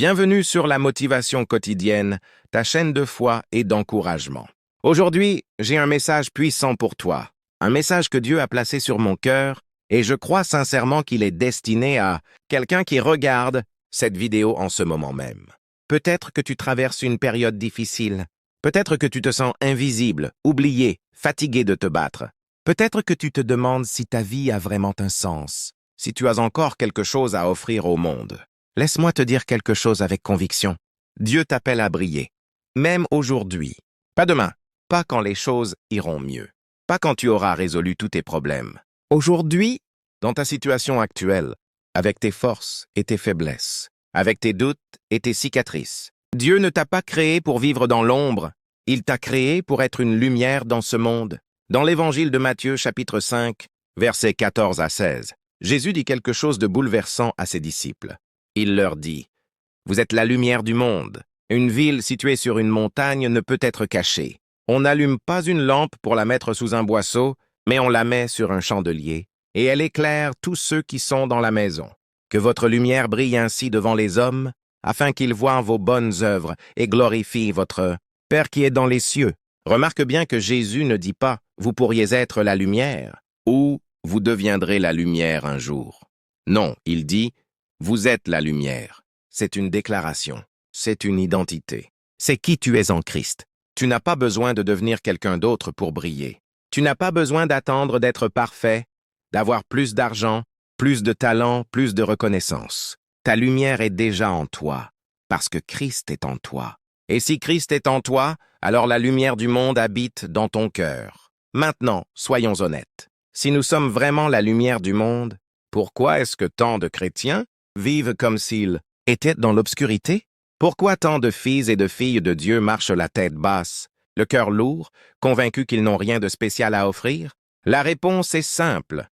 Bienvenue sur la motivation quotidienne, ta chaîne de foi et d'encouragement. Aujourd'hui, j'ai un message puissant pour toi, un message que Dieu a placé sur mon cœur et je crois sincèrement qu'il est destiné à quelqu'un qui regarde cette vidéo en ce moment même. Peut-être que tu traverses une période difficile, peut-être que tu te sens invisible, oublié, fatigué de te battre. Peut-être que tu te demandes si ta vie a vraiment un sens, si tu as encore quelque chose à offrir au monde. Laisse-moi te dire quelque chose avec conviction. Dieu t'appelle à briller. Même aujourd'hui. Pas demain. Pas quand les choses iront mieux. Pas quand tu auras résolu tous tes problèmes. Aujourd'hui, dans ta situation actuelle, avec tes forces et tes faiblesses, avec tes doutes et tes cicatrices. Dieu ne t'a pas créé pour vivre dans l'ombre. Il t'a créé pour être une lumière dans ce monde. Dans l'évangile de Matthieu, chapitre 5, versets 14 à 16, Jésus dit quelque chose de bouleversant à ses disciples. Il leur dit, « Vous êtes la lumière du monde. Une ville située sur une montagne ne peut être cachée. On n'allume pas une lampe pour la mettre sous un boisseau, mais on la met sur un chandelier, et elle éclaire tous ceux qui sont dans la maison. Que votre lumière brille ainsi devant les hommes, afin qu'ils voient vos bonnes œuvres et glorifient votre Père qui est dans les cieux. » Remarque bien que Jésus ne dit pas « Vous pourriez être la lumière » ou « Vous deviendrez la lumière un jour ». Non, il dit « Vous êtes la lumière ». C'est une déclaration, c'est une identité. C'est qui tu es en Christ. Tu n'as pas besoin de devenir quelqu'un d'autre pour briller. Tu n'as pas besoin d'attendre d'être parfait, d'avoir plus d'argent, plus de talent, plus de reconnaissance. Ta lumière est déjà en toi, parce que Christ est en toi. Et si Christ est en toi, alors la lumière du monde habite dans ton cœur. Maintenant, soyons honnêtes. Si nous sommes vraiment la lumière du monde, pourquoi est-ce que tant de chrétiens vivent comme s'ils étaient dans l'obscurité? Pourquoi tant de filles et de filles de Dieu marchent la tête basse, le cœur lourd, convaincus qu'ils n'ont rien de spécial à offrir? La réponse est simple.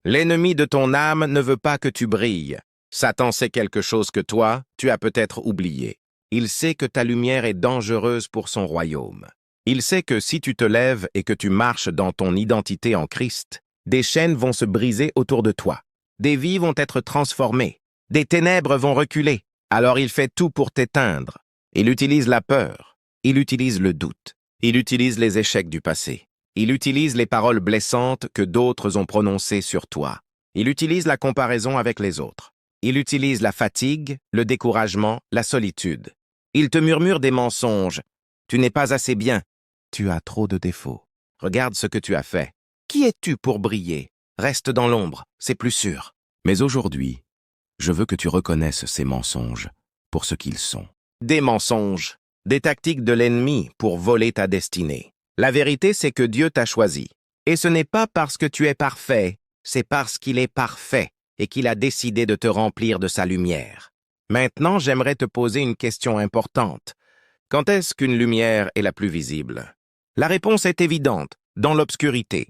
L'ennemi de ton âme ne veut pas que tu brilles. Satan sait quelque chose que toi, tu as peut-être oublié. Il sait que ta lumière est dangereuse pour son royaume. Il sait que si tu te lèves et que tu marches dans ton identité en Christ, des chaînes vont se briser autour de toi. Des vies vont être transformées. Des ténèbres vont reculer. Alors il fait tout pour t'éteindre. Il utilise la peur. Il utilise le doute. Il utilise les échecs du passé. Il utilise les paroles blessantes que d'autres ont prononcées sur toi. Il utilise la comparaison avec les autres. Il utilise la fatigue, le découragement, la solitude. Il te murmure des mensonges. Tu n'es pas assez bien. Tu as trop de défauts. Regarde ce que tu as fait. Qui es-tu pour briller? Reste dans l'ombre, c'est plus sûr. Mais aujourd'hui, je veux que tu reconnaisses ces mensonges pour ce qu'ils sont. Des mensonges, des tactiques de l'ennemi pour voler ta destinée. La vérité, c'est que Dieu t'a choisi. Et ce n'est pas parce que tu es parfait, c'est parce qu'il est parfait et qu'il a décidé de te remplir de sa lumière. Maintenant, j'aimerais te poser une question importante. Quand est-ce qu'une lumière est la plus visible? La réponse est évidente, dans l'obscurité.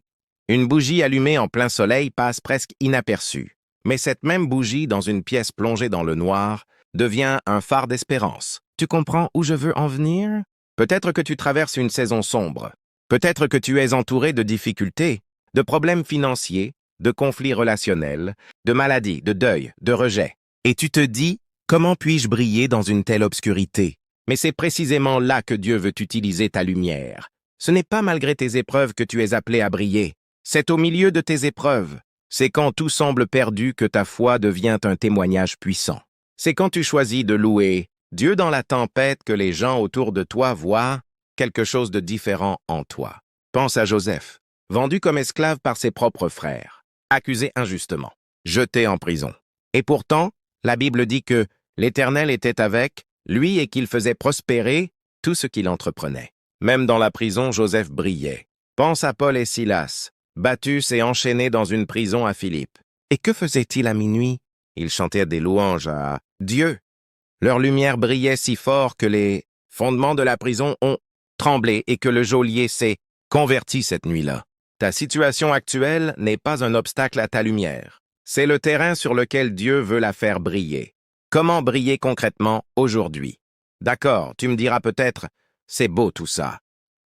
Une bougie allumée en plein soleil passe presque inaperçue. Mais cette même bougie, dans une pièce plongée dans le noir, devient un phare d'espérance. Tu comprends où je veux en venir? Peut-être que tu traverses une saison sombre. Peut-être que tu es entouré de difficultés, de problèmes financiers, de conflits relationnels, de maladies, de deuil, de rejet. Et tu te dis, comment puis-je briller dans une telle obscurité? Mais c'est précisément là que Dieu veut utiliser ta lumière. Ce n'est pas malgré tes épreuves que tu es appelé à briller. C'est au milieu de tes épreuves. C'est quand tout semble perdu que ta foi devient un témoignage puissant. C'est quand tu choisis de louer Dieu dans la tempête que les gens autour de toi voient quelque chose de différent en toi. Pense à Joseph, vendu comme esclave par ses propres frères, accusé injustement, jeté en prison. Et pourtant, la Bible dit que l'Éternel était avec lui et qu'il faisait prospérer tout ce qu'il entreprenait. Même dans la prison, Joseph brillait. Pense à Paul et Silas, battus et enchaînés dans une prison à Philippe. Et que faisait-il à minuit? Ils chantaient des louanges à Dieu. Leur lumière brillait si fort que les fondements de la prison ont tremblé et que le geôlier s'est converti cette nuit-là. Ta situation actuelle n'est pas un obstacle à ta lumière. C'est le terrain sur lequel Dieu veut la faire briller. Comment briller concrètement aujourd'hui? D'accord, tu me diras peut-être, c'est beau tout ça.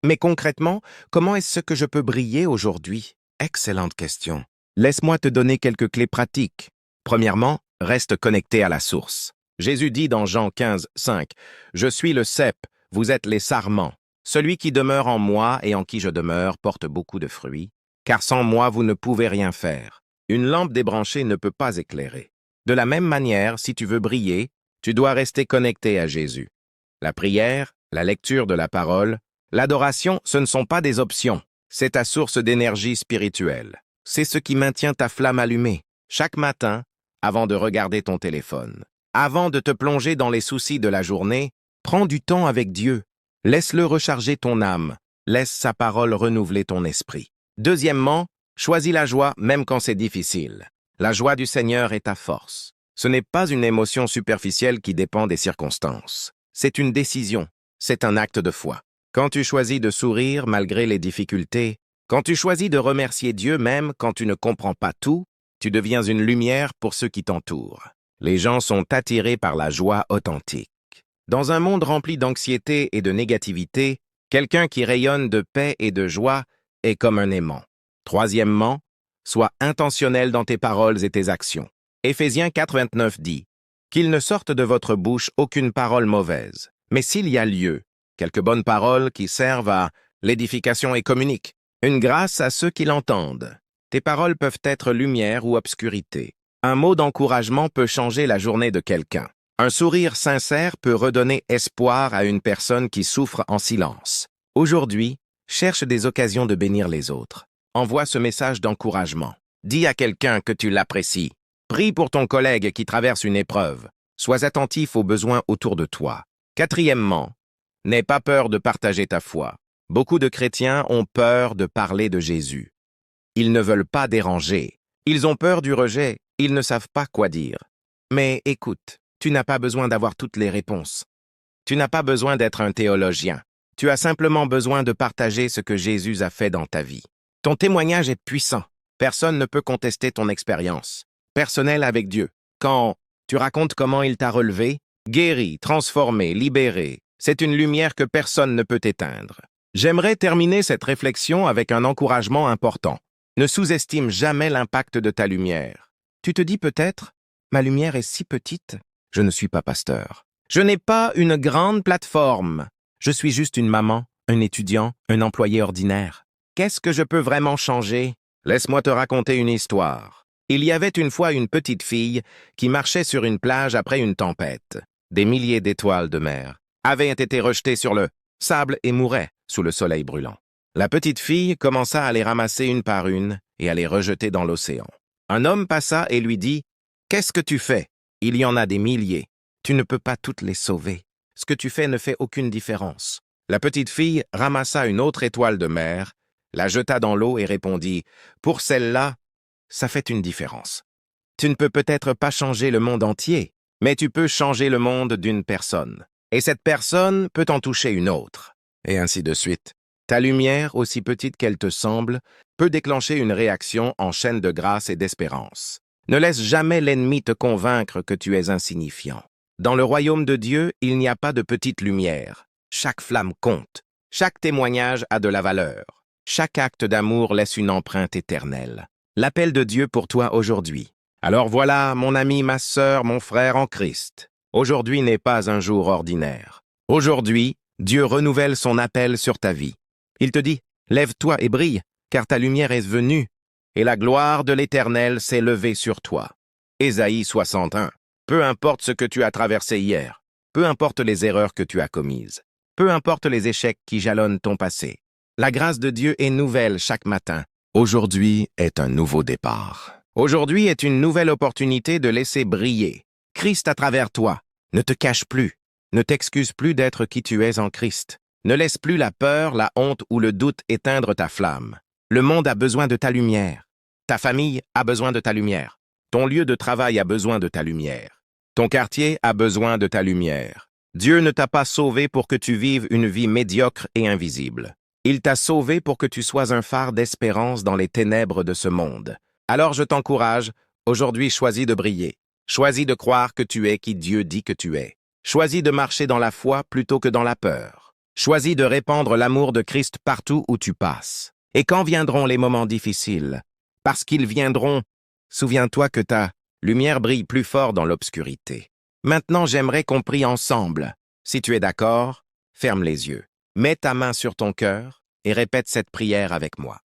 Mais concrètement, comment est-ce que je peux briller aujourd'hui? Excellente question. Laisse-moi te donner quelques clés pratiques. Premièrement, reste connecté à la source. Jésus dit dans Jean 15, 5, « Je suis le cep, vous êtes les sarments. Celui qui demeure en moi et en qui je demeure porte beaucoup de fruits, car sans moi vous ne pouvez rien faire. Une lampe débranchée ne peut pas éclairer. De la même manière, si tu veux briller, tu dois rester connecté à Jésus. La prière, la lecture de la parole, l'adoration, ce ne sont pas des options. C'est ta source d'énergie spirituelle. C'est ce qui maintient ta flamme allumée, chaque matin, avant de regarder ton téléphone. Avant de te plonger dans les soucis de la journée, prends du temps avec Dieu. Laisse-le recharger ton âme. Laisse sa parole renouveler ton esprit. Deuxièmement, choisis la joie même quand c'est difficile. La joie du Seigneur est ta force. Ce n'est pas une émotion superficielle qui dépend des circonstances. C'est une décision. C'est un acte de foi. Quand tu choisis de sourire malgré les difficultés, quand tu choisis de remercier Dieu même quand tu ne comprends pas tout, tu deviens une lumière pour ceux qui t'entourent. Les gens sont attirés par la joie authentique. Dans un monde rempli d'anxiété et de négativité, quelqu'un qui rayonne de paix et de joie est comme un aimant. Troisièmement, sois intentionnel dans tes paroles et tes actions. Éphésiens 4,29 dit « Qu'il ne sorte de votre bouche aucune parole mauvaise, mais s'il y a lieu, quelques bonnes paroles qui servent à l'édification et communiquent, une grâce à ceux qui l'entendent. Tes paroles peuvent être lumière ou obscurité. Un mot d'encouragement peut changer la journée de quelqu'un. Un sourire sincère peut redonner espoir à une personne qui souffre en silence. Aujourd'hui, cherche des occasions de bénir les autres. Envoie ce message d'encouragement. Dis à quelqu'un que tu l'apprécies. Prie pour ton collègue qui traverse une épreuve. Sois attentif aux besoins autour de toi. Quatrièmement, n'aie pas peur de partager ta foi. Beaucoup de chrétiens ont peur de parler de Jésus. Ils ne veulent pas déranger. Ils ont peur du rejet. Ils ne savent pas quoi dire. Mais écoute, tu n'as pas besoin d'avoir toutes les réponses. Tu n'as pas besoin d'être un théologien. Tu as simplement besoin de partager ce que Jésus a fait dans ta vie. Ton témoignage est puissant. Personne ne peut contester ton expérience personnelle avec Dieu. Quand tu racontes comment il t'a relevé, guéri, transformé, libéré, c'est une lumière que personne ne peut éteindre. J'aimerais terminer cette réflexion avec un encouragement important. Ne sous-estime jamais l'impact de ta lumière. Tu te dis peut-être, ma lumière est si petite. Je ne suis pas pasteur. Je n'ai pas une grande plateforme. Je suis juste une maman, un étudiant, un employé ordinaire. Qu'est-ce que je peux vraiment changer? Laisse-moi te raconter une histoire. Il y avait une fois une petite fille qui marchait sur une plage après une tempête. Des milliers d'étoiles de mer avaient été rejetées sur le sable et mouraient sous le soleil brûlant. La petite fille commença à les ramasser une par une et à les rejeter dans l'océan. Un homme passa et lui dit « Qu'est-ce que tu fais? Il y en a des milliers. Tu ne peux pas toutes les sauver. Ce que tu fais ne fait aucune différence. » La petite fille ramassa une autre étoile de mer, la jeta dans l'eau et répondit « Pour celle-là, ça fait une différence. Tu ne peux peut-être pas changer le monde entier, mais tu peux changer le monde d'une personne. Et cette personne peut en toucher une autre. » Et ainsi de suite. Ta lumière, aussi petite qu'elle te semble, peut déclencher une réaction en chaîne de grâce et d'espérance. Ne laisse jamais l'ennemi te convaincre que tu es insignifiant. Dans le royaume de Dieu, il n'y a pas de petite lumière. Chaque flamme compte. Chaque témoignage a de la valeur. Chaque acte d'amour laisse une empreinte éternelle. L'appel de Dieu pour toi aujourd'hui. Alors voilà, mon ami, ma sœur, mon frère en Christ. Aujourd'hui n'est pas un jour ordinaire. Aujourd'hui, Dieu renouvelle son appel sur ta vie. Il te dit, lève-toi et brille, car ta lumière est venue, et la gloire de l'Éternel s'est levée sur toi. Ésaïe 61. Peu importe ce que tu as traversé hier, peu importe les erreurs que tu as commises, peu importe les échecs qui jalonnent ton passé, la grâce de Dieu est nouvelle chaque matin. Aujourd'hui est un nouveau départ. Aujourd'hui est une nouvelle opportunité de laisser briller Christ à travers toi. Ne te cache plus. Ne t'excuse plus d'être qui tu es en Christ. Ne laisse plus la peur, la honte ou le doute éteindre ta flamme. Le monde a besoin de ta lumière. Ta famille a besoin de ta lumière. Ton lieu de travail a besoin de ta lumière. Ton quartier a besoin de ta lumière. Dieu ne t'a pas sauvé pour que tu vives une vie médiocre et invisible. Il t'a sauvé pour que tu sois un phare d'espérance dans les ténèbres de ce monde. Alors je t'encourage, aujourd'hui choisis de briller. Choisis de croire que tu es qui Dieu dit que tu es. Choisis de marcher dans la foi plutôt que dans la peur. Choisis de répandre l'amour de Christ partout où tu passes. Et quand viendront les moments difficiles, parce qu'ils viendront, souviens-toi que ta lumière brille plus fort dans l'obscurité. Maintenant, j'aimerais qu'on prie ensemble. Si tu es d'accord, ferme les yeux. Mets ta main sur ton cœur et répète cette prière avec moi.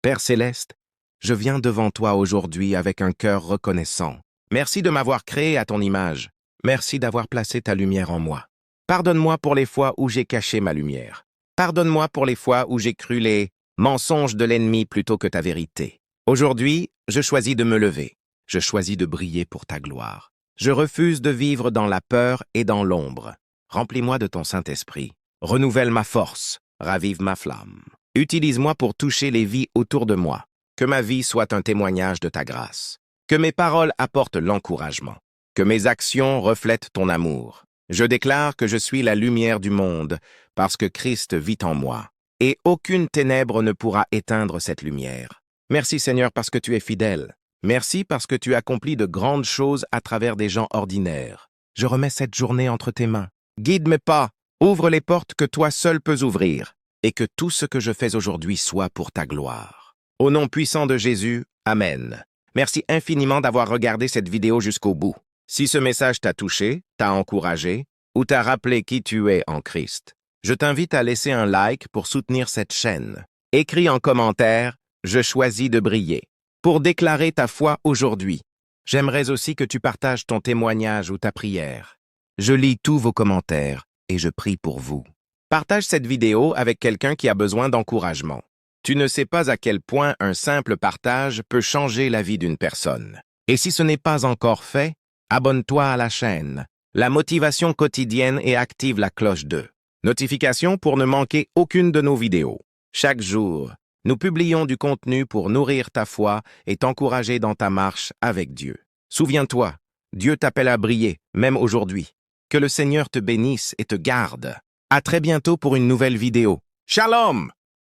Père céleste, je viens devant toi aujourd'hui avec un cœur reconnaissant. Merci de m'avoir créé à ton image. Merci d'avoir placé ta lumière en moi. Pardonne-moi pour les fois où j'ai caché ma lumière. Pardonne-moi pour les fois où j'ai cru les mensonges de l'ennemi plutôt que ta vérité. Aujourd'hui, je choisis de me lever. Je choisis de briller pour ta gloire. Je refuse de vivre dans la peur et dans l'ombre. Remplis-moi de ton Saint-Esprit. Renouvelle ma force. Ravive ma flamme. Utilise-moi pour toucher les vies autour de moi. Que ma vie soit un témoignage de ta grâce. Que mes paroles apportent l'encouragement. Que mes actions reflètent ton amour. Je déclare que je suis la lumière du monde, parce que Christ vit en moi. Et aucune ténèbre ne pourra éteindre cette lumière. Merci Seigneur parce que tu es fidèle. Merci parce que tu accomplis de grandes choses à travers des gens ordinaires. Je remets cette journée entre tes mains. Guide mes pas, ouvre les portes que toi seul peux ouvrir, et que tout ce que je fais aujourd'hui soit pour ta gloire. Au nom puissant de Jésus, Amen. Merci infiniment d'avoir regardé cette vidéo jusqu'au bout. Si ce message t'a touché, t'a encouragé, ou t'a rappelé qui tu es en Christ, je t'invite à laisser un like pour soutenir cette chaîne. Écris en commentaire « Je choisis de briller » pour déclarer ta foi aujourd'hui. J'aimerais aussi que tu partages ton témoignage ou ta prière. Je lis tous vos commentaires et je prie pour vous. Partage cette vidéo avec quelqu'un qui a besoin d'encouragement. Tu ne sais pas à quel point un simple partage peut changer la vie d'une personne. Et si ce n'est pas encore fait, abonne-toi à la chaîne, La Motivation Quotidienne et active la cloche de notification pour ne manquer aucune de nos vidéos. Chaque jour, nous publions du contenu pour nourrir ta foi et t'encourager dans ta marche avec Dieu. Souviens-toi, Dieu t'appelle à briller, même aujourd'hui. Que le Seigneur te bénisse et te garde. À très bientôt pour une nouvelle vidéo. Shalom!